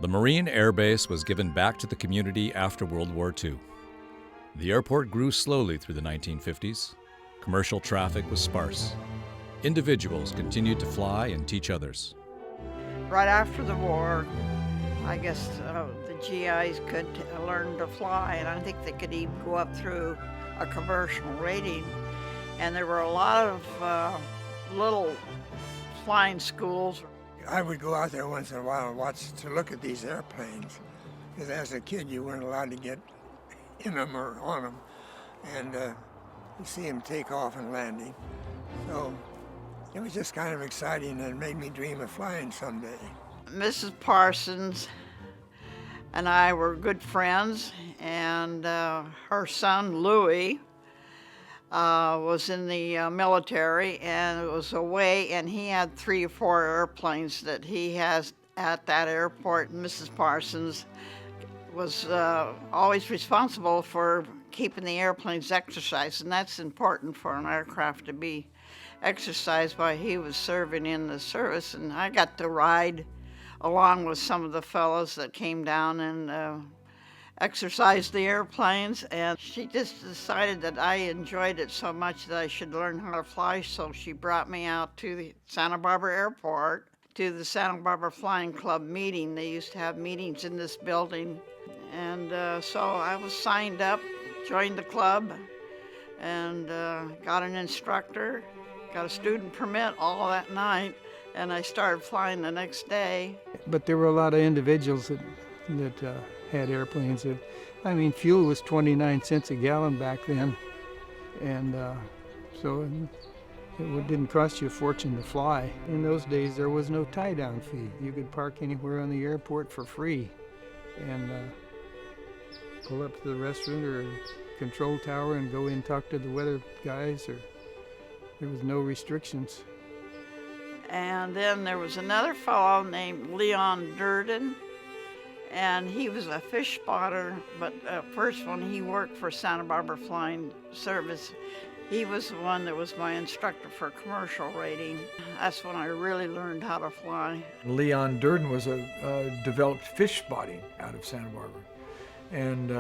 The Marine Air Base was given back to the community after World War II. The airport grew slowly through the 1950s. Commercial traffic was sparse. Individuals continued to fly and teach others. Right after the war, I guess the GIs could learn to fly, and I think they could even go up through a commercial rating. And there were a lot of little flying schools. I would go out there once in a while and to look at these airplanes, because as a kid you weren't allowed to get in them or on them, and see them take off and landing. So it was just kind of exciting and it made me dream of flying someday. Mrs. Parsons and I were good friends, and her son Louis was in the military and was away, and he had 3 or 4 airplanes that he has at that airport. Mrs. Parsons was always responsible for keeping the airplanes exercised, and that's important for an aircraft to be exercised while he was serving in the service. And I got to ride along with some of the fellows that came down and exercised the airplanes, and she just decided that I enjoyed it so much that I should learn how to fly, so she brought me out to the Santa Barbara Airport, to the Santa Barbara Flying Club meeting. They used to have meetings in this building, and so I was signed up, joined the club, and got an instructor, got a student permit all that night, and I started flying the next day. But there were a lot of individuals that had airplanes. I mean, fuel was 29 cents a gallon back then, and so it didn't cost you a fortune to fly. In those days, there was no tie-down fee. You could park anywhere on the airport for free and pull up to the restroom or control tower and go in and talk to the weather guys, or there was no restrictions. And then there was another fellow named Leon Durden, and he was a fish spotter, but first when he worked for Santa Barbara Flying Service, he was the one that was my instructor for commercial rating. That's when I really learned how to fly. Leon Durden was developed fish spotting out of Santa Barbara, and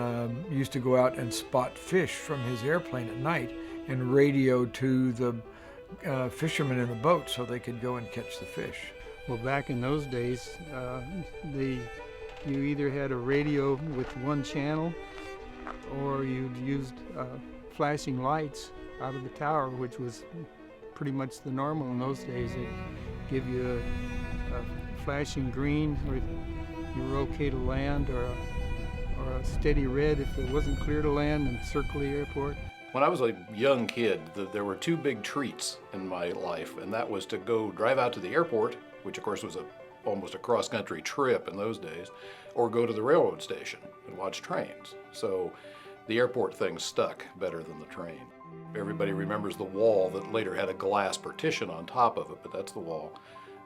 used to go out and spot fish from his airplane at night and radio to the fishermen in the boat so they could go and catch the fish. Well, back in those days, you either had a radio with one channel, or you used flashing lights out of the tower, which was pretty much the normal in those days. They'd give you a flashing green where you were okay to land, or a steady red if it wasn't clear to land, and circle the airport. When I was a young kid, there were 2 big treats in my life, and that was to go drive out to the airport, which of course was almost a cross-country trip in those days, or go to the railroad station and watch trains. So the airport thing stuck better than the train. Everybody remembers the wall that later had a glass partition on top of it, but that's the wall.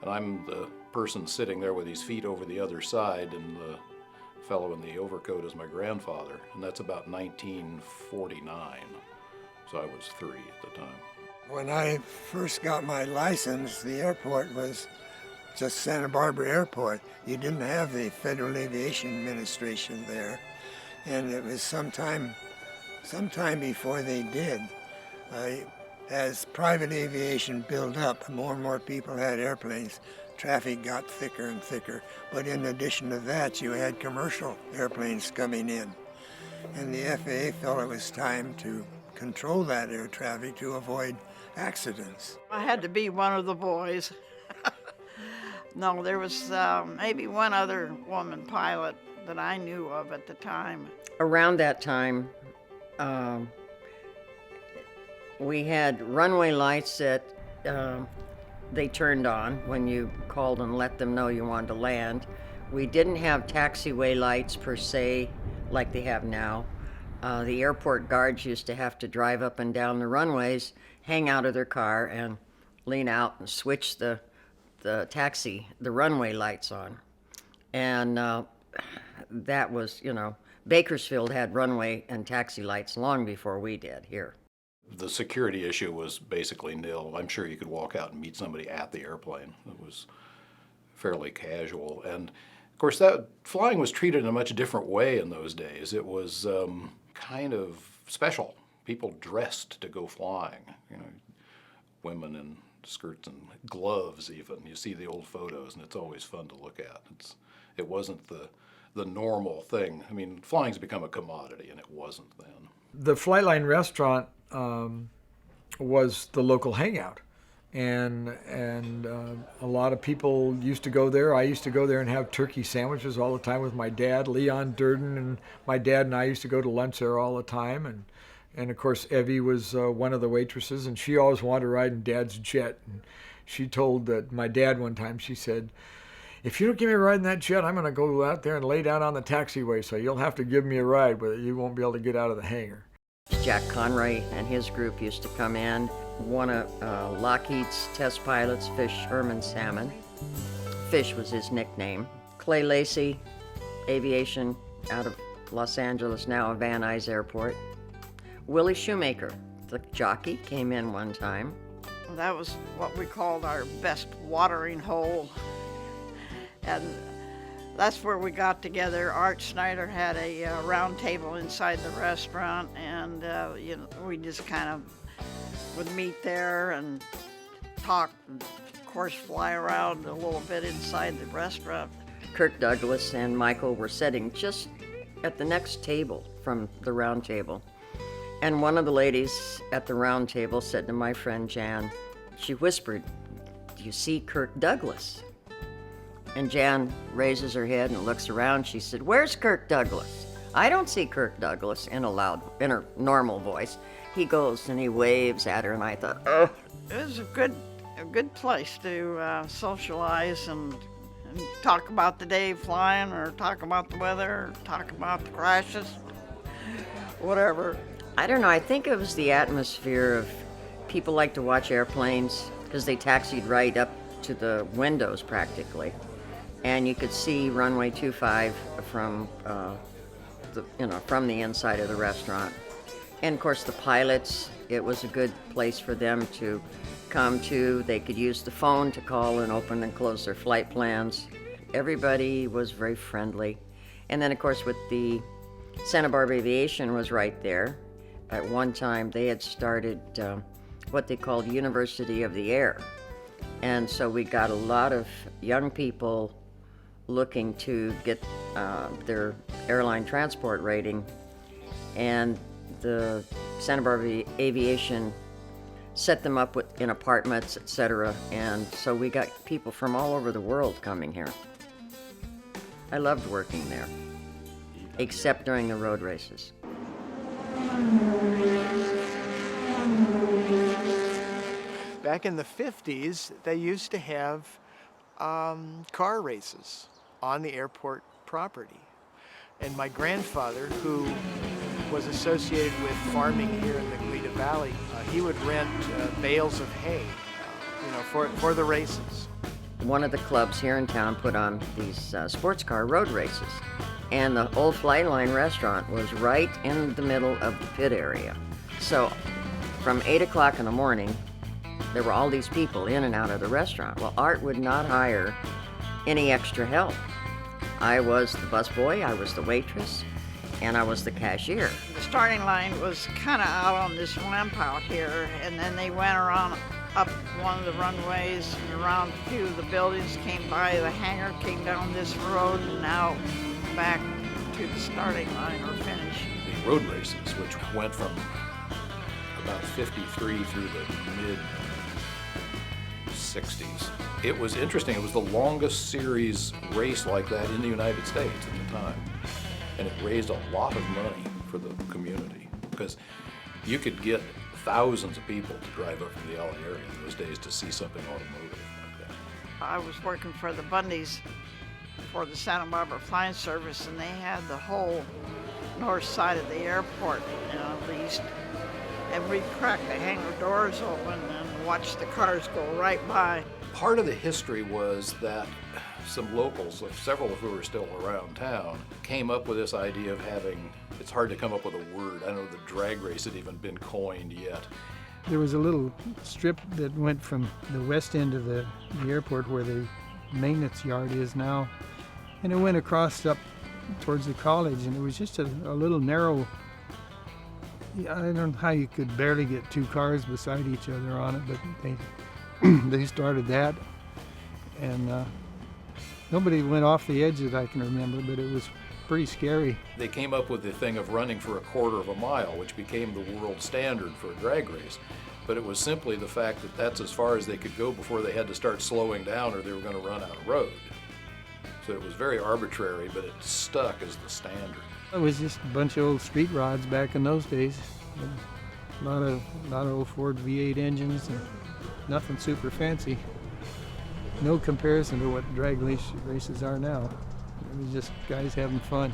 And I'm the person sitting there with his feet over the other side, and the fellow in the overcoat is my grandfather, and that's about 1949. So I was 3 at the time. When I first got my license, the airport was just Santa Barbara Airport. You didn't have the Federal Aviation Administration there, and it was sometime before they did. As private aviation built up, more and more people had airplanes. Traffic got thicker and thicker, but in addition to that, you had commercial airplanes coming in, and the FAA felt it was time to control that air traffic to avoid accidents. I had to be one of the boys. No, there was maybe one other woman pilot that I knew of at the time. Around that time, we had runway lights that they turned on when you called and let them know you wanted to land. We didn't have taxiway lights per se like they have now. The airport guards used to have to drive up and down the runways, hang out of their car, and lean out and switch the runway lights on. And that was, Bakersfield had runway and taxi lights long before we did here. The security issue was basically nil. I'm sure you could walk out and meet somebody at the airplane. It was fairly casual. And of course, that flying was treated in a much different way in those days. It was kind of special. People dressed to go flying, you know, women in skirts and gloves even. You see the old photos, and it's always fun to look at. It wasn't the normal thing. I mean, flying's become a commodity, and it wasn't then. The Flightline restaurant was the local hangout, and a lot of people used to go there. I used to go there and have turkey sandwiches all the time with my dad, Leon Durden, and my dad and I used to go to lunch there all the time. And of course, Evie was one of the waitresses, and she always wanted to ride in Dad's jet. And she told my dad one time, she said, "If you don't give me a ride in that jet, I'm going to go out there and lay down on the taxiway, so you'll have to give me a ride, but you won't be able to get out of the hangar." Jack Conroy and his group used to come in. One of Lockheed's test pilots, Fish Herman Salmon. Fish was his nickname. Clay Lacey, aviation out of Los Angeles, now at Van Nuys Airport. Willie Shoemaker, the jockey, came in one time. That was what we called our best watering hole. And that's where we got together. Art Snyder had a round table inside the restaurant, and you know, we just kind of would meet there and talk, and of course fly around a little bit inside the restaurant. Kirk Douglas and Michael were sitting just at the next table from the round table. And one of the ladies at the round table said to my friend Jan, she whispered, "Do you see Kirk Douglas?" And Jan raises her head and looks around. She said, "Where's Kirk Douglas?" "I don't see Kirk Douglas," in her normal voice. He goes and he waves at her, and I thought, oh. It was a good place to socialize and talk about the day flying, or talk about the weather, or talk about the crashes, whatever. I don't know, I think it was the atmosphere of people like to watch airplanes because they taxied right up to the windows practically. And you could see runway 25 from the inside of the restaurant. And of course the pilots, it was a good place for them to come to. They could use the phone to call and open and close their flight plans. Everybody was very friendly. And then of course with the Santa Barbara Aviation was right there. At one time they had started what they called University of the Air. And so we got a lot of young people looking to get their airline transport rating, and the Santa Barbara Aviation set them up in apartments, etc. And so we got people from all over the world coming here. I loved working there, except during the road races. Back in the 50s, they used to have car races on the airport property. And my grandfather, who was associated with farming here in the Glida Valley, he would rent bales of hay, for the races. One of the clubs here in town put on these sports car road races. And the old Flightline restaurant was right in the middle of the pit area. So from 8 o'clock in the morning, there were all these people in and out of the restaurant. Well, Art would not hire any extra help. I was the busboy, I was the waitress, and I was the cashier. The starting line was kind of out on this ramp out here, and then they went around up one of the runways and around a few of the buildings, came by the hangar, came down this road, and out back to the starting line or finish. The road races, which went from about 53 through the mid 60s. It was interesting. It was the longest series race like that in the United States at the time. And it raised a lot of money for the community because you could get thousands of people to drive up from the LA area in those days to see something automotive like that. I was working for the Bundys for the Santa Barbara Flying Service, and they had the whole north side of the airport, leased. And we'd crack the hangar doors open and watch the cars go right by. Part of the history was that some locals, several of who are still around town, came up with this idea of having, it's hard to come up with a word, I don't know if the drag race had even been coined yet. There was a little strip that went from the west end of the airport where the maintenance yard is now, and it went across up towards the college, and it was just a little narrow. I don't know how you could barely get two cars beside each other on it, but they started that, and nobody went off the edge that I can remember, but it was pretty scary. They came up with the thing of running for a quarter of a mile, which became the world standard for a drag race. But it was simply the fact that that's as far as they could go before they had to start slowing down or they were going to run out of road. So it was very arbitrary, but it stuck as the standard. It was just a bunch of old street rods back in those days. A lot of old Ford V8 engines and nothing super fancy. No comparison to what drag races are now. It was just guys having fun.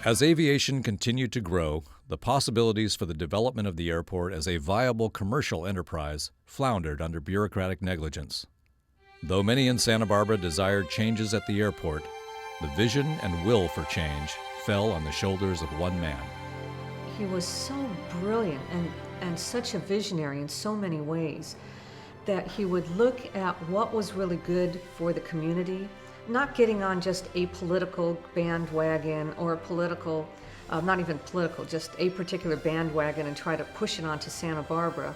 As aviation continued to grow, the possibilities for the development of the airport as a viable commercial enterprise floundered under bureaucratic negligence. Though many in Santa Barbara desired changes at the airport, the vision and will for change fell on the shoulders of one man. He was so brilliant and such a visionary in so many ways that he would look at what was really good for the community, not getting on just a political bandwagon or a political, not even political, just a particular bandwagon and try to push it onto Santa Barbara.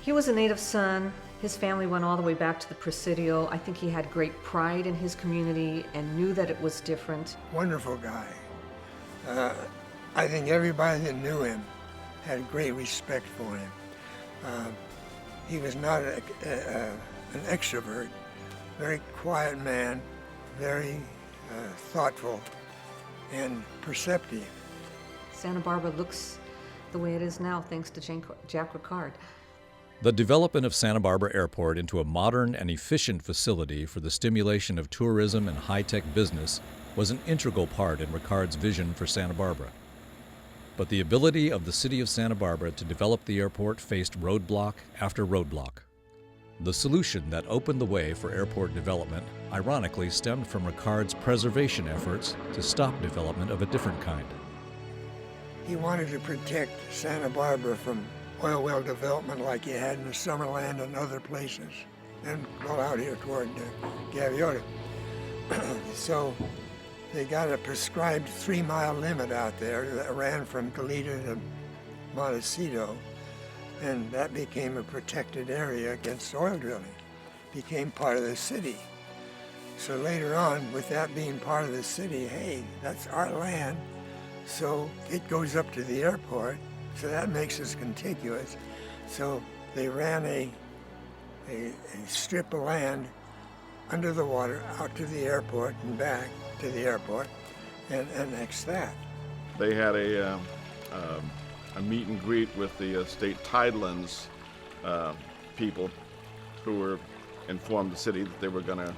He was a native son. His family went all the way back to the Presidio. I think he had great pride in his community and knew that it was different. Wonderful guy. I think everybody that knew him had great respect for him. He was not an extrovert, very quiet man, very thoughtful and perceptive. Santa Barbara looks the way it is now thanks to Jack Ricard. The development of Santa Barbara Airport into a modern and efficient facility for the stimulation of tourism and high-tech business was an integral part in Ricard's vision for Santa Barbara. But the ability of the city of Santa Barbara to develop the airport faced roadblock after roadblock. The solution that opened the way for airport development ironically stemmed from Ricard's preservation efforts to stop development of a different kind. He wanted to protect Santa Barbara from oil well development like you had in the Summerland and other places, and go out here toward Gaviota. So they got a prescribed 3-mile limit out there that ran from Goleta to Montecito, and that became a protected area against oil drilling. Became part of the city. So later on, with that being part of the city, hey, that's our land, so it goes up to the airport, so that makes us contiguous. So they ran a strip of land under the water out to the airport and back to the airport and annexed that. They had a meet and greet with the state tidelands people who were informed the city that they were going to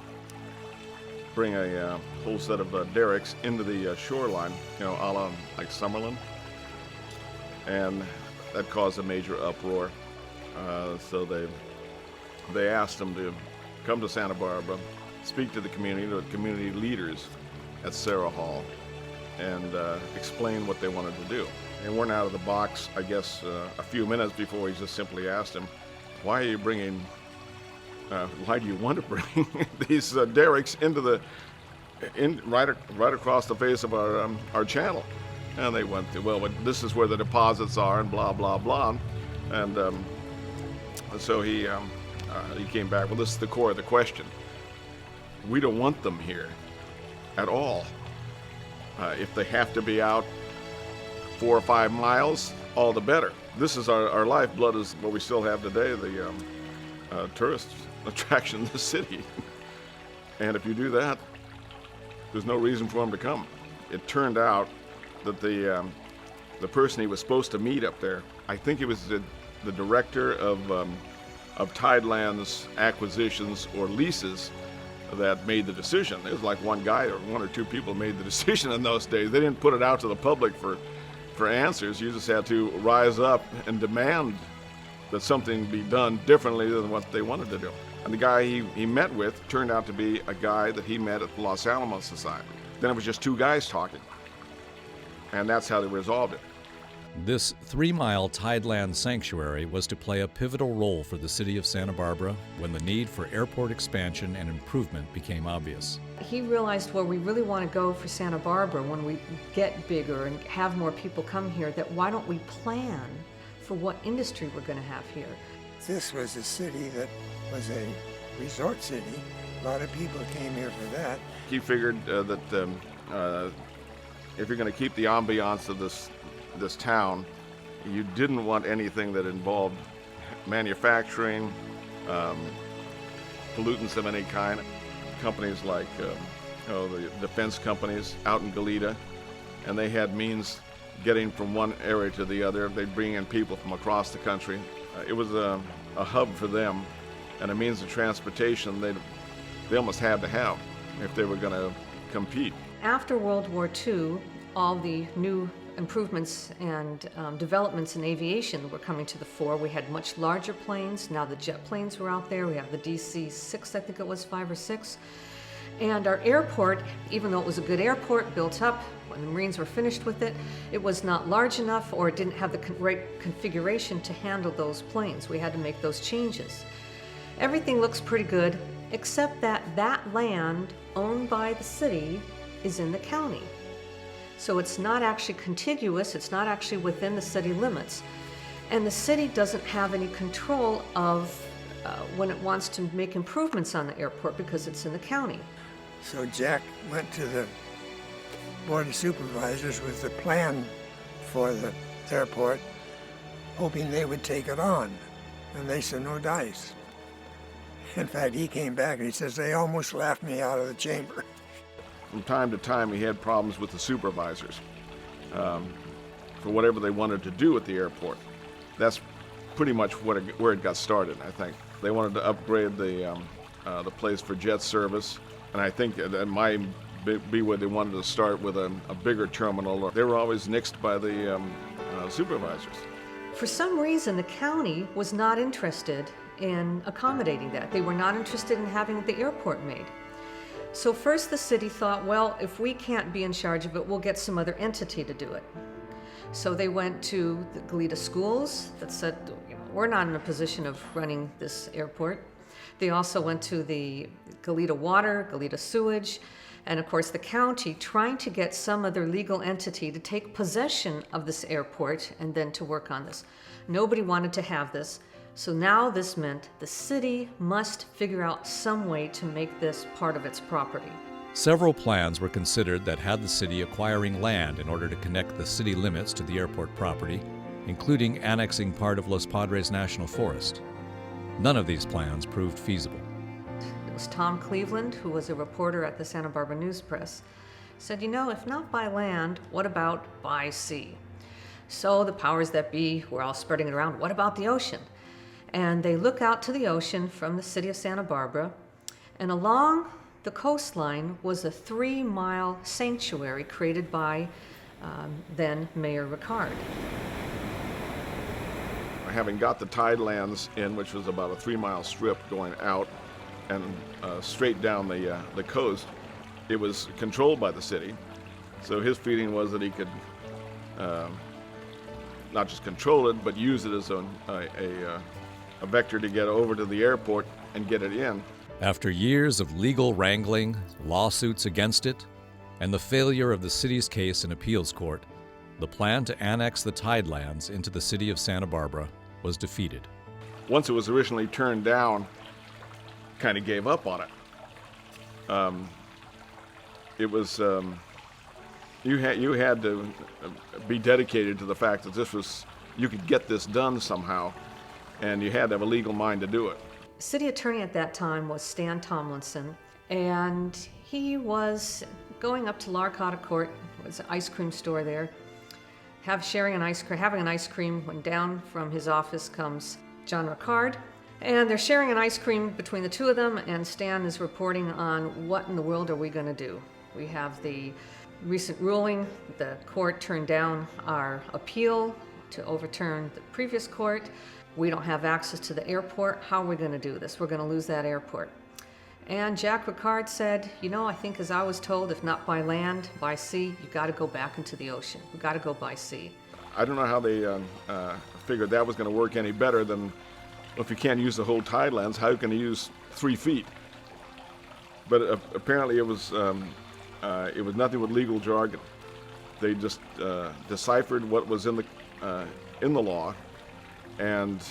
bring a whole set of derricks into the shoreline, a la like Summerland. And that caused a major uproar. So they asked them to come to Santa Barbara, speak to the community leaders at Sarah Hall, and explain what they wanted to do. They weren't out of the box, I guess, a few minutes before he just simply asked him, why do you want to bring these derricks into right across the face of our channel? And they went through, well, this is where the deposits are, and blah, blah, blah. And so he came back, well, this is the core of the question. We don't want them here at all. If they have to be out 4 or 5 miles, all the better. This is our lifeblood, is what we still have today, the tourist attraction in the city. And if you do that, there's no reason for them to come. It turned out that the person he was supposed to meet up there, I think it was the director of Tidelands acquisitions or leases, that made the decision. It was like one guy or 1 or 2 people made the decision in those days. They didn't put it out to the public for answers. You just had to rise up and demand that something be done differently than what they wanted to do. And the guy he met with turned out to be a guy that he met at the Los Alamos Society. Then it was just 2 guys talking. And that's how they resolved it. This 3-mile tideland sanctuary was to play a pivotal role for the city of Santa Barbara when the need for airport expansion and improvement became obvious. He realized where we really want to go for Santa Barbara when we get bigger and have more people come here, that why don't we plan for what industry we're going to have here. This was a city that was a resort city. A lot of people came here for that. He figured that if you're going to keep the ambiance of this town, you didn't want anything that involved manufacturing, pollutants of any kind. Companies like the defense companies out in Goleta, and they had means getting from one area to the other. They'd bring in people from across the country. It was a hub for them and a means of transportation they almost had to have if they were going to compete. After World War II, all the new improvements and developments in aviation were coming to the fore. We had much larger planes. Now the jet planes were out there. We have the DC-6, I think it was 5 or 6. And our airport, even though it was a good airport, built up, when the Marines were finished with it, it was not large enough or it didn't have the right configuration to handle those planes. We had to make those changes. Everything looks pretty good, except that that land owned by the city is in the county. So it's not actually contiguous, it's not actually within the city limits. And the city doesn't have any control of when it wants to make improvements on the airport because it's in the county. So Jack went to the Board of Supervisors with the plan for the airport, hoping they would take it on. And they said, no dice. In fact, he came back and he says, they almost laughed me out of the chamber. From time to time, he had problems with the supervisors for whatever they wanted to do at the airport. That's pretty much where it got started, I think. They wanted to upgrade the place for jet service, and I think that might be where they wanted to start with a bigger terminal. They were always nixed by the supervisors. For some reason, the county was not interested in accommodating that. They were not interested in having the airport made. So first the city thought, well, if we can't be in charge of it, we'll get some other entity to do it. So they went to the Goleta schools that said, we're not in a position of running this airport. They also went to the Goleta Water, Goleta Sewage, and of course the county, trying to get some other legal entity to take possession of this airport and then to work on this. Nobody wanted to have this. So now this meant the city must figure out some way to make this part of its property. Several plans were considered that had the city acquiring land in order to connect the city limits to the airport property, including annexing part of Los Padres National Forest. None of these plans proved feasible. It was Tom Cleveland, who was a reporter at the Santa Barbara News Press, said, if not by land, what about by sea? So the powers that be were all spreading it around, what about the ocean? And they look out to the ocean from the city of Santa Barbara, and along the coastline was a 3-mile sanctuary created by then Mayor Ricard. Having got the tidelands in, which was about a 3-mile strip going out and straight down the coast, it was controlled by the city. So his feeling was that he could not just control it, but use it as a vector to get over to the airport and get it in. After years of legal wrangling, lawsuits against it, and the failure of the city's case in appeals court, the plan to annex the tidelands into the city of Santa Barbara was defeated. Once it was originally turned down, kind of gave up on it. It was you had to be dedicated to the fact that you could get this done somehow, and you had to have a legal mind to do it. City attorney at that time was Stan Tomlinson, and he was going up to Larcotta Court. It was an ice cream store there, having an ice cream, when down from his office comes John Ricard, and they're sharing an ice cream between the two of them, and Stan is reporting on what in the world are we going to do. We have the recent ruling, the court turned down our appeal to overturn the previous court. We don't have access to the airport. How are we going to do this? We're going to lose that airport. And Jack Ricard said, I think as I was told, if not by land, by sea, you got to go back into the ocean. We got to go by sea. I don't know how they figured that was going to work any better than, if you can't use the whole tidelands, how can you use 3 feet? But apparently it was nothing but legal jargon. They just deciphered what was in the law and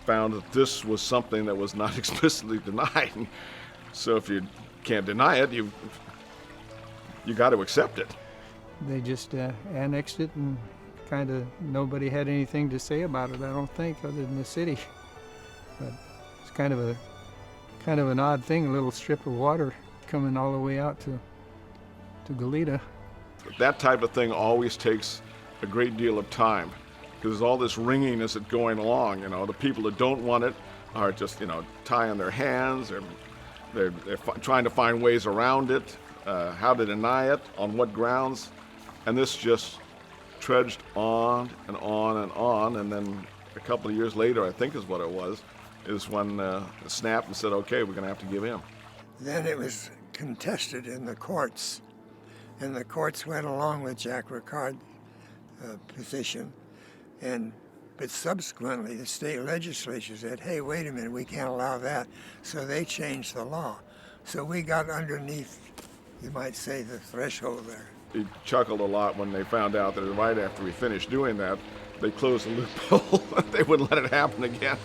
found that this was something that was not explicitly denied. So if you can't deny it, you got to accept it. They just annexed it, and kind of nobody had anything to say about it, I don't think, other than the city. But it's kind of an odd thing, a little strip of water coming all the way out to Goleta. That type of thing always takes a great deal of time, because there's all this ringing as it's going along. The people that don't want it are just, tying their hands, or they're trying to find ways around it, how to deny it, on what grounds, and this just trudged on and on and on, and then a couple of years later, I think is what it was, is when it snapped and said, okay, we're going to have to give in. Then it was contested in the courts, and the courts went along with Jack Ricard's position, but subsequently the state legislature said, hey, wait a minute, we can't allow that, so they changed the law. So we got underneath, you might say, the threshold there. He chuckled a lot when they found out that right after we finished doing that, they closed the loophole. They wouldn't let it happen again.